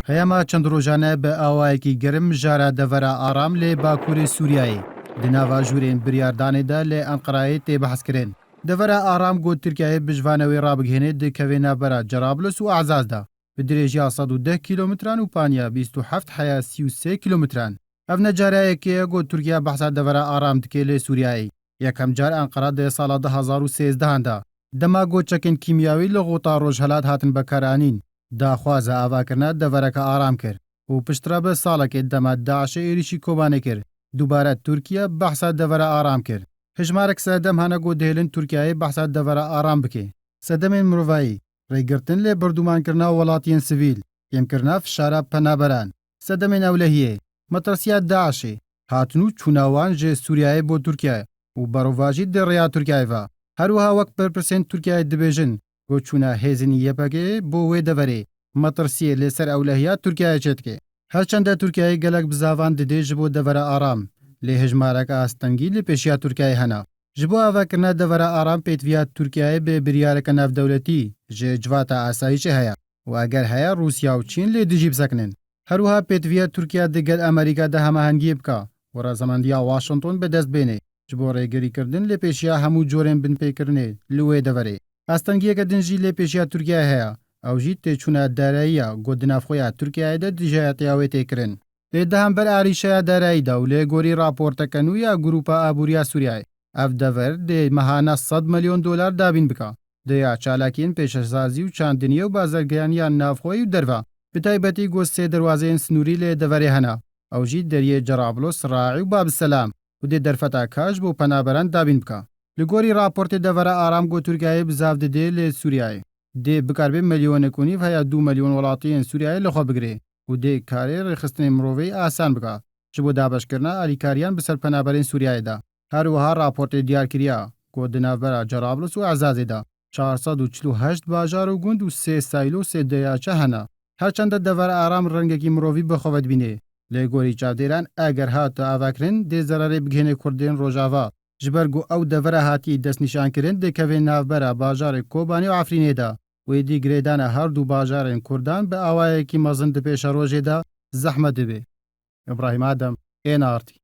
هەیەما چەند ڕۆژانە بە ئاوایەکی گەرم ژارە دەڤەرە ئارام لێ باکووری سووریایی دناوا ژوورێن بریاردانێدا لێ ئەنقەرایە تێبەحەزکردن. دەڤەرە ئارام گوت تورکیایە بژوانەوەی ڕابگەهێنێت دکەوێنە بەرە جەرابلس و ئازازدا بە درێژیا 110 کیلۆمتران و پانیا 27 حیا 33 کیلۆمتران. ئەف نەجارایەکەیە گوت تورکیا بەحسا دەڤەرە ئارام دکێ لێ سووریایی یەکەم جار ئەنقەرە دێ ساڵە 2013دا دەما گۆچەکن کیمیاوی لە غوتا ڕۆژهەلات هاتن بەکارانین داخوازە ئاواکردە دەڤەرەکە ئارام کرد و پشترا بە ساڵێکێت دەما داعشە عێریشی کۆبانە کرد دووبارە تورکیا بەحسا دەڤەرە ئارام کرد. هژمارێک سەدەم هەنەگۆ دێلن تورکیای بەحسا دەڤەرە ئارام بکێ. سەدەمێن مرۆڤایی ڕێگرتن لێ بردومانکردنا وڵاتیان سڤیل ئێمکردنا فشارە پەنابەران. سەدەمێن ئەولەهیە مەترسیا داعشێ هاتن و چووناوان ژێ سووریایە بۆ تورکیای و بەڕۆڤاژی دەڕێیا تورکیایڤە. هەروەها وەک پەرپرسێن تورکیای دەبێژن بۆ چوونە هێزنی یەپەکێ بۆ وێ دەڤەرێ مەترسیە لێسەر ئەولەهیا تورکیای چێتکێ. هەرچەندە تورکیای گەلک بزاوان ددێژ بۆ دەڤەرە ئارام لێ هژمارەکە ئاستەنگی لە پێشیا تورکیای هەنا. ji bo avakirina devera aram pêtviya Tirkiyeyê bê biryareke navdewletî ji civata asayişê heye û eger heye Rûsya û Çîn lê dijî bisekinin. Herwiha pêtviya Tirkiye di gel Amerîka de hemahengiyê bika û rezemendiya Washington bi dest bêne ji bo rêgirîkirdin lê pêşiya hemû corên binpêkirinê li wê deverê. Astengiyeke din jî lê pêşiya Tirkiyeyê heye ew jî têçûna dereyiya got di navxweya Tirkiyeyê de dijeyetiya wê têkirin. Lê di hember êrîşeya dereyî de û lê gorî raporteke nû ya Grûpa Abûriya Sûriyayê ev dever dê mehana 100 milyon dolar dabîn bika. Dêya çalakiyên pêşesazî û çandiniye û bazargiraniya navxweyî û derve. Bi taybetî got sê derwazeyên snûrî lê deverê hene. Ew jî deriyê Cerablos, Raî û Babselam û dê derfeta Kaş bû penaberan dabîn bika. Li gorî raportê devera aram got Tirkiyeyê bizav didê lê Sûriyayê. Dê bikarbê milyonek û nîv heya 2 milyon welatiyên Sûriyayê li xwe bigire û dê karê rêxistinê mirovî asan bika ji bo dabeşkirina alîkariyan bi ser penaberên Sûriyayê de. Herwiha raportê diyar kiriya got di navbera Cerablis û Ezazê de 448 bajar û gund û 3 saylo sê deyaçe hene. Herçende devera aram rengekî mirovî bi xwe vedibîne. Lê gorî çavdêran eger hate avakirin dê zerarê bigihêne Kurdên Rojava ji ber ku ew devera hatî destnîşankirin dêkeve navbera bajarê Kobanî û Efrînê de. Wê dî girêdana her du bajarên Kurdan bi awayekî mezin di pêşa rojê de zehmet dibe. İbrahim Adem, NRT.